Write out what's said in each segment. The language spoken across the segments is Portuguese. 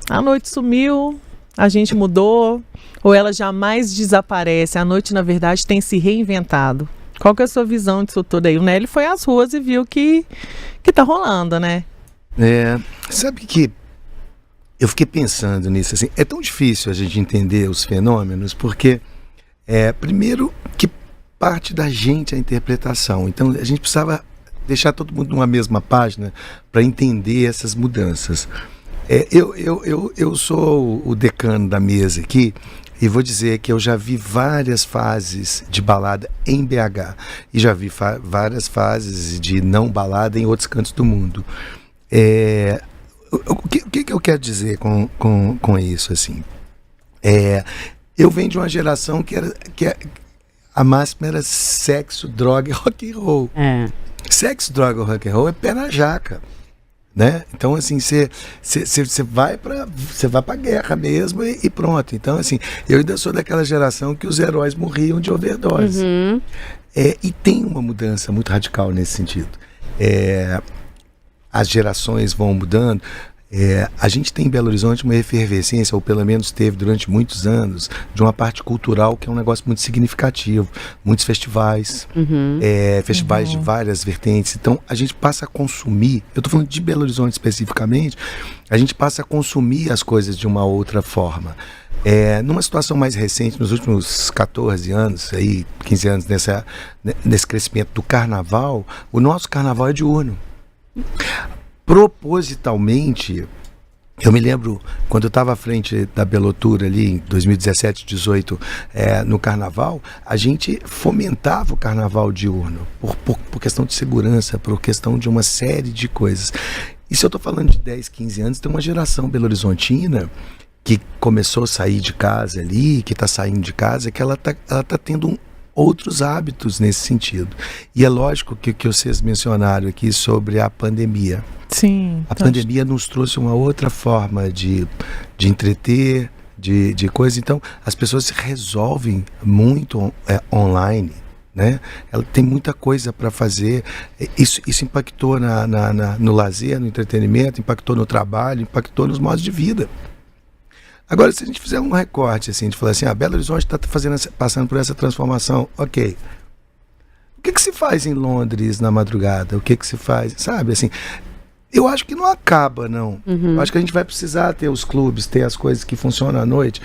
A noite sumiu, a gente mudou, ou ela jamais desaparece? A noite, na verdade, tem se reinventado. Qual que é a sua visão disso tudo aí? O Nélio foi às ruas e viu que tá rolando, né? Sabe que eu fiquei pensando nisso, assim, é tão difícil a gente entender os fenômenos, porque, primeiro, que parte da gente é a interpretação. Então, a gente precisava deixar todo mundo numa mesma página para entender essas mudanças. Eu sou o decano da mesa aqui e vou dizer que eu já vi várias fases de balada em BH e já vi várias fases de não balada em outros cantos do mundo. O que eu quero dizer com isso, assim? Eu venho de uma geração que a máxima era sexo, droga e rock and roll. Sexo, droga e rock and roll é pé na jaca. Né? Então, assim, você vai pra guerra mesmo e pronto. Então, assim, eu ainda sou daquela geração que os heróis morriam de overdose. E tem uma mudança muito radical nesse sentido. As gerações vão mudando. A gente tem em Belo Horizonte uma efervescência, ou pelo menos teve durante muitos anos, de uma parte cultural que é um negócio muito significativo. Muitos festivais, festivais de várias vertentes. Então, a gente passa a consumir, eu estou falando de Belo Horizonte especificamente, a gente passa a consumir as coisas de uma outra forma. Numa situação mais recente, nos últimos 14 anos, 15 anos nesse crescimento do carnaval, o nosso carnaval é diurno. Propositalmente, eu me lembro quando eu estava à frente da Belotura ali em 2017, 2018, no carnaval, a gente fomentava o carnaval diurno por questão de segurança, por questão de uma série de coisas. E se eu estou falando de 10, 15 anos, tem uma geração belo-horizontina que começou a sair de casa ali, que está saindo de casa, que ela tá tendo outros hábitos nesse sentido. E é lógico que vocês mencionaram aqui sobre a pandemia. Sim. A pandemia nos trouxe uma outra forma de entreter, de coisa. Então, as pessoas se resolvem muito online, né? Ela tem muita coisa para fazer. Isso impactou no lazer, no entretenimento, impactou no trabalho, impactou nos modos de vida. Agora, se a gente fizer um recorte, assim, de falar assim, Belo Horizonte está passando por essa transformação, ok. O que se faz em Londres na madrugada? O que se faz, sabe, assim... Eu acho que não acaba, não. Eu acho que a gente vai precisar ter os clubes, ter as coisas que funcionam à noite,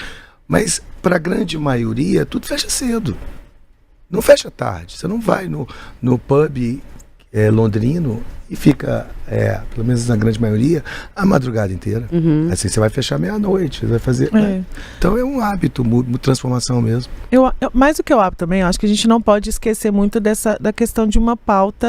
mas para a grande maioria, tudo fecha cedo. Não fecha tarde. Você não vai no pub londrino e fica, pelo menos na grande maioria, a madrugada inteira. Assim, você vai fechar meia-noite, você vai fazer... Né? Então é um hábito, transformação mesmo. Mais do que o hábito também, eu acho que a gente não pode esquecer muito da questão de uma pauta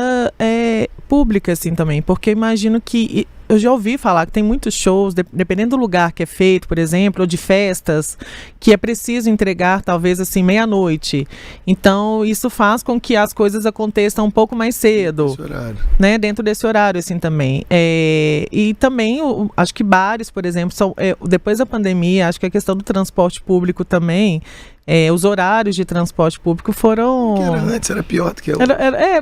pública, assim, também, porque imagino que... Eu já ouvi falar que tem muitos shows, dependendo do lugar que é feito, por exemplo, ou de festas, que é preciso entregar, talvez, assim, meia-noite. Então, isso faz com que as coisas aconteçam um pouco mais cedo. Dentro desse horário. Né? Dentro desse horário, assim, também. E também, acho que bares, por exemplo, depois da pandemia, acho que a questão do transporte público também... os horários de transporte público foram... Que era antes, era pior do que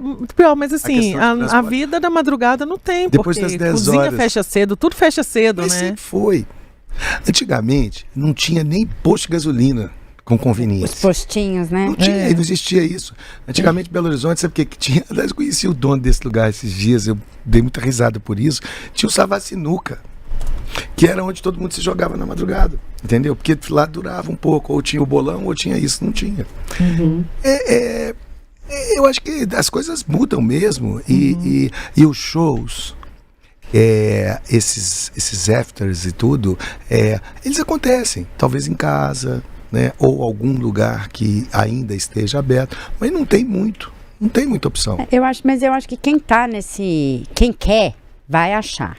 muito pior, mas assim, a vida da madrugada não tem, depois porque das 10 cozinha horas fecha cedo, tudo fecha cedo, mas né? Sempre foi. Antigamente, não tinha nem posto de gasolina com conveniência. Os postinhos, né? Não tinha, não existia isso. Antigamente, Belo Horizonte, sabe o que tinha? Aliás, eu conheci o dono desse lugar esses dias, eu dei muita risada por isso. Tinha o Savasinuca, que era onde todo mundo se jogava na madrugada, entendeu? Porque lá durava um pouco, ou tinha o bolão, ou tinha isso, não tinha. Eu acho que as coisas mudam mesmo, e os shows, esses afters e tudo, eles acontecem, talvez em casa, né, ou algum lugar que ainda esteja aberto, mas não tem muita opção. Eu acho que quem quer, vai achar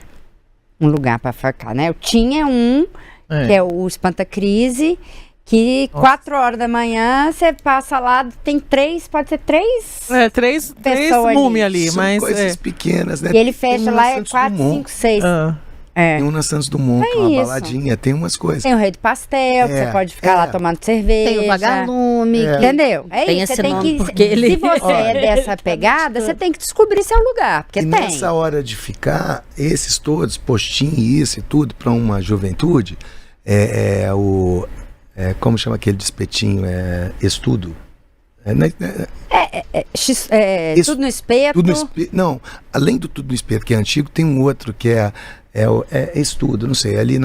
um lugar para ficar, né? Eu tinha que é o Espanta-Crise, que 4 horas da manhã você passa lá, tem 3, pode ser 3 três múmias ali, São mas coisas pequenas, né? E ele fecha lá, 4, 5, 6. Tem um na Santos Dumont, que é uma baladinha, tem umas coisas. Tem o Rei do Pastel, que você pode ficar lá tomando cerveja. Tem o Vagalume. Entendeu? Tem isso, esse você tem nome que, porque ele... se você é dessa pegada, você tem que descobrir seu lugar, porque e tem. nessa hora de ficar, esses todos, postinho e isso e tudo, para uma juventude, como chama aquele de espetinho? Estudo. Tudo no espeto. Não, além do Tudo no Espeto, que é antigo, tem um outro que é estudo, não sei, ali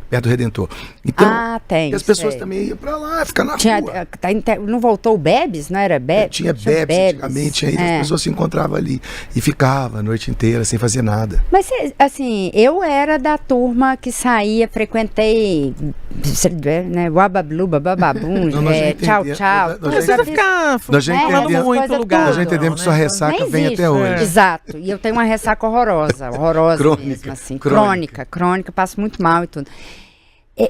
perto do Redentor. Então, tem. e as pessoas também iam pra lá, ficar na rua. Não voltou o Bebes? Não era Bebes? Tinha Bebes antigamente, aí as pessoas se encontravam ali e ficavam a noite inteira sem fazer nada. Mas, assim, eu era da turma que saía, frequentei, né, Wabablu, Bababum, tchau, tchau. Não precisa ficar falando muito lugar. Nós já entendemos que sua ressaca vem até hoje. Exato, e eu tenho uma ressaca horrorosa mesmo, assim, crônica, passo muito mal e tudo.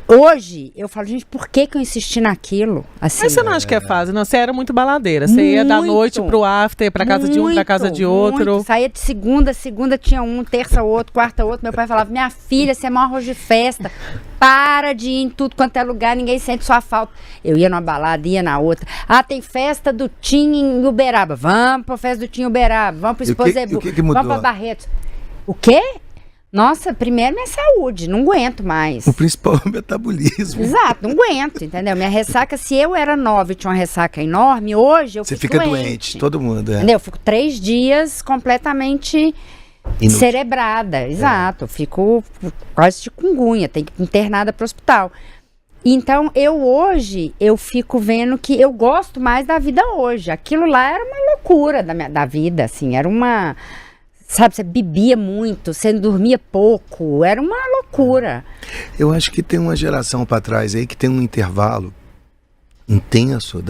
Hoje, eu falo, gente, por que eu insisti naquilo? Assim, mas você não acha que é fase? Não, você era muito baladeira. Você ia da noite pro after, pra casa de um, pra casa de outro. Muito. Saía de segunda tinha um, terça outro, quarta outro. Meu pai falava, minha filha, você é maior arroz de festa. Para de ir em tudo quanto é lugar, ninguém sente sua falta. Eu ia numa balada, ia na outra. Tem festa do Tim em Uberaba. Vamos pra festa do Tim em Uberaba. Vamos pro Esposebu. Vamos pra Barretos. O quê? Nossa, primeiro minha saúde, não aguento mais. O principal é o metabolismo. Exato, não aguento, entendeu? Minha ressaca, se eu era nova e tinha uma ressaca enorme, hoje eu fico doente. Você fica doente, todo mundo, entendeu? Eu fico 3 dias completamente cerebrada, exato. Eu fico quase chikungunya, tenho que ir internada para o hospital. Então, hoje, eu fico vendo que eu gosto mais da vida hoje. Aquilo lá era uma loucura da vida, assim, era uma... Sabe, você bebia muito, você dormia pouco, era uma loucura. Eu acho que tem uma geração para trás aí que tem um intervalo intenso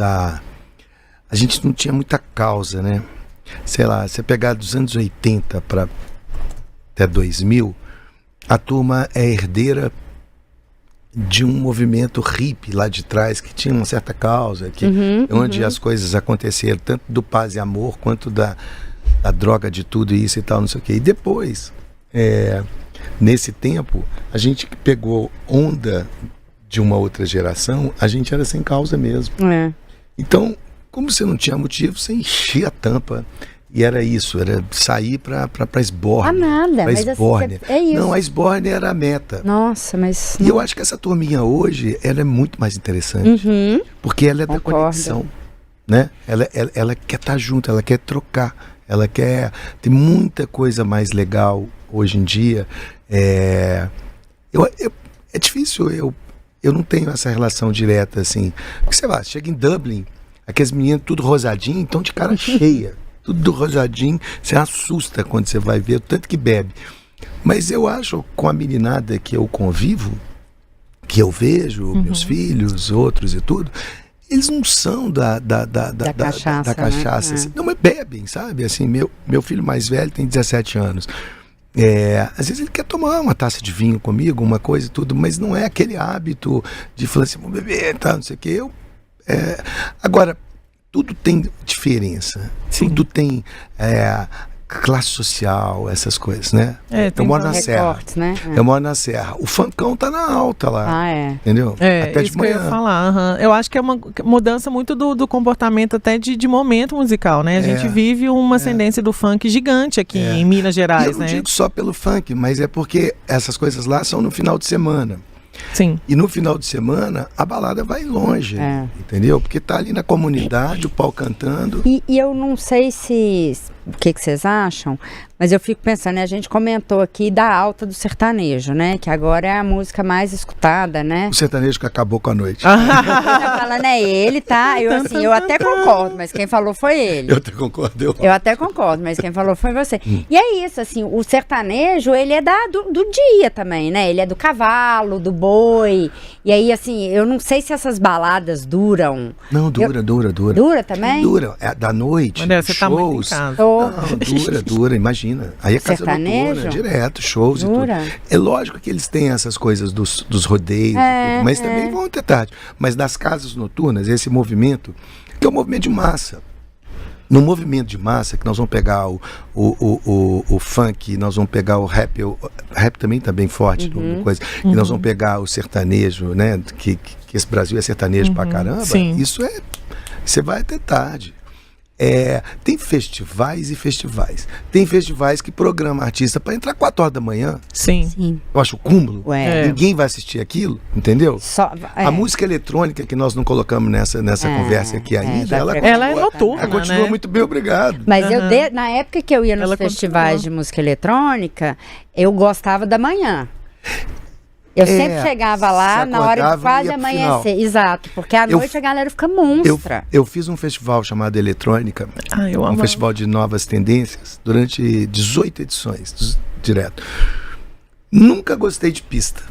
A gente não tinha muita causa, né? Sei lá, você pegar dos anos 80 para até 2000, a turma é herdeira de um movimento hippie lá de trás, que tinha uma certa causa, onde as coisas aconteceram, tanto do paz e amor, quanto da droga de tudo isso e tal, não sei o quê. E depois, nesse tempo, a gente que pegou onda de uma outra geração, a gente era sem causa mesmo. Então, como você não tinha motivo, você enchia a tampa. E era isso, era sair pra Esbórnia. Nada, pra mas Esbórnia. É isso. Não, a Esbórnia era a meta. Nossa, mas... E eu acho que essa turminha hoje, ela é muito mais interessante. Porque ela é da conexão, né? Ela quer estar junto, ela quer trocar. Ela quer... Tem muita coisa mais legal hoje em dia. É difícil, eu não tenho essa relação direta, assim. Porque, sei lá, chega em Dublin, aqueles meninos tudo rosadinho, então de cara cheia. Tudo rosadinho, você assusta quando você vai ver o tanto que bebe. Mas eu acho, com a meninada que eu convivo, que eu vejo, meus filhos, outros e tudo... Eles não são da cachaça, né? Assim, não, mas bebem, sabe? Assim, meu filho mais velho tem 17 anos. Às vezes ele quer tomar uma taça de vinho comigo, uma coisa e tudo, mas não é aquele hábito de falar assim, vou beber, tá, não sei o que. Agora, tudo tem diferença. Sim. Tudo tem classe social, essas coisas, né? Eu moro na Serra. Né? Eu moro na Serra. O funkão tá na alta lá. Entendeu? Até de manhã. Que eu ia falar. Eu acho que é uma mudança muito do comportamento até de momento musical, né? A gente vive uma ascendência do funk gigante aqui em Minas Gerais, eu não digo só pelo funk, mas é porque essas coisas lá são no final de semana. Sim. E no final de semana, a balada vai longe, entendeu? Porque tá ali na comunidade, o pau cantando. E eu não sei o que vocês acham, mas eu fico pensando, né? A gente comentou aqui da alta do sertanejo, né? Que agora é a música mais escutada, né? O sertanejo que acabou com a noite. Tá falando ele, tá? Eu até concordo, mas quem falou foi ele. Eu até concordo. Eu até concordo, mas quem falou foi você. E é isso, assim, o sertanejo, ele é do dia também, né? Ele é do cavalo, do boi. E aí, assim, eu não sei se essas baladas duram. Não, dura. Dura também? Dura, da noite, mas você shows. Tá muito em casa. Não, dura, imagina. Aí é casa noturna, direto, shows dura. E tudo. É lógico que eles têm essas coisas dos rodeios, tudo, mas também vão até tarde. Mas nas casas noturnas, esse movimento, que é um movimento de massa. No movimento de massa, que nós vamos pegar o funk, nós vamos pegar o rap também tá bem forte, coisa, e nós vamos pegar o sertanejo, né? Que esse Brasil é sertanejo pra caramba. Sim. Isso é. Você vai até tarde. Tem festivais e festivais. Tem festivais que programam artista para entrar 4 horas da manhã. Sim. Eu acho o cúmulo. Ué. Ninguém vai assistir aquilo, entendeu? A música eletrônica que nós não colocamos nessa conversa aqui ainda, ela é noturna, ela continua né? muito bem, obrigado. Mas na época que eu ia nos festivais de música eletrônica, eu gostava da manhã. Eu sempre chegava lá na hora de quase amanhecer. Exato, porque à noite a galera fica monstra. Eu fiz um festival chamado Eletrônica, um festival de novas tendências, durante 18 edições, direto. Nunca gostei de pista.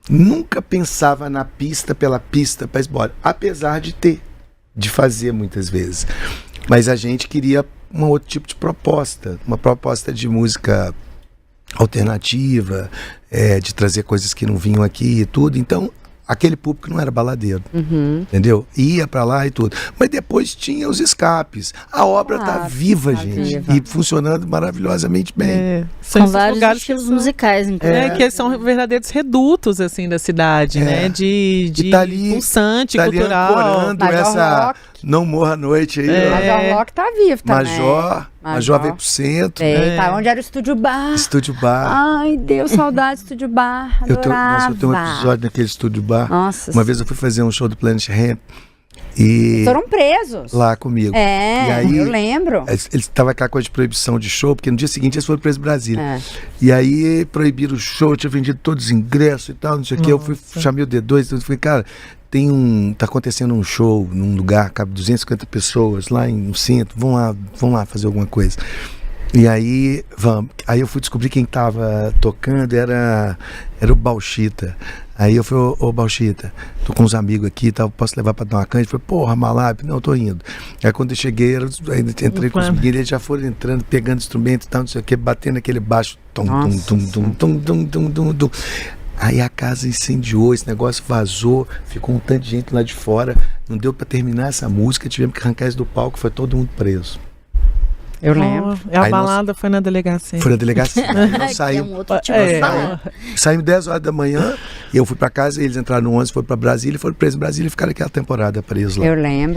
Nunca pensava na pista, pela pista, para embora. Apesar de fazer muitas vezes. Mas a gente queria um outro tipo de proposta. Uma proposta de música alternativa, de trazer coisas que não vinham aqui e tudo. Então, aquele público não era baladeiro, entendeu? Ia pra lá e tudo. Mas depois tinha os escapes. A obra tá viva, gente. E funcionando maravilhosamente bem. São vários estilos musicais, inclusive. Que são verdadeiros redutos, assim, da cidade, né? De tá ali, pulsante tá cultural. ancorando essa Não Morra à Noite aí. Major Rock tá vivo também. Major veio pro centro. Tá onde era o Estúdio Bar. Estúdio Bar. Ai, Deus, saudade do Estúdio Bar. Eu tenho um episódio naquele Estúdio Bar. Nossa. Uma vez eu fui fazer um show do Planet Hemp. E foram presos. Lá comigo. E aí, eu lembro. Eles estavam com a coisa de proibição de show, porque no dia seguinte eles foram presos em Brasília. E aí proibiram o show, eu tinha vendido todos os ingressos e tal, não sei o que. Eu chamei o D2 e falei, cara, tá acontecendo um show num lugar, cabe 250 pessoas lá no centro, vão lá fazer alguma coisa. E aí, Aí eu fui descobrir quem tava tocando, era o Bauchita. Aí eu falei, ô Bauchita, tô com uns amigos aqui, posso levar pra dar uma canja? Ele falou, porra, Malab, não, tô indo. Aí quando eu cheguei, entrei com os meninos, eles já foram entrando, pegando instrumentos e tal, não sei o que, batendo aquele baixo, tum. Aí a casa incendiou, esse negócio vazou, ficou um tanto de gente lá de fora, não deu pra terminar essa música, tivemos que arrancar isso do palco, foi todo mundo preso. Eu lembro. A balada foi na delegacia. Foi na delegacia. Nós saímos. É um outro tipo Saímos 10 horas da manhã, e eu fui pra casa, eles entraram no ônibus, foram pra Brasília, foram presos em Brasília e ficaram aquela temporada presos lá. Eu lembro.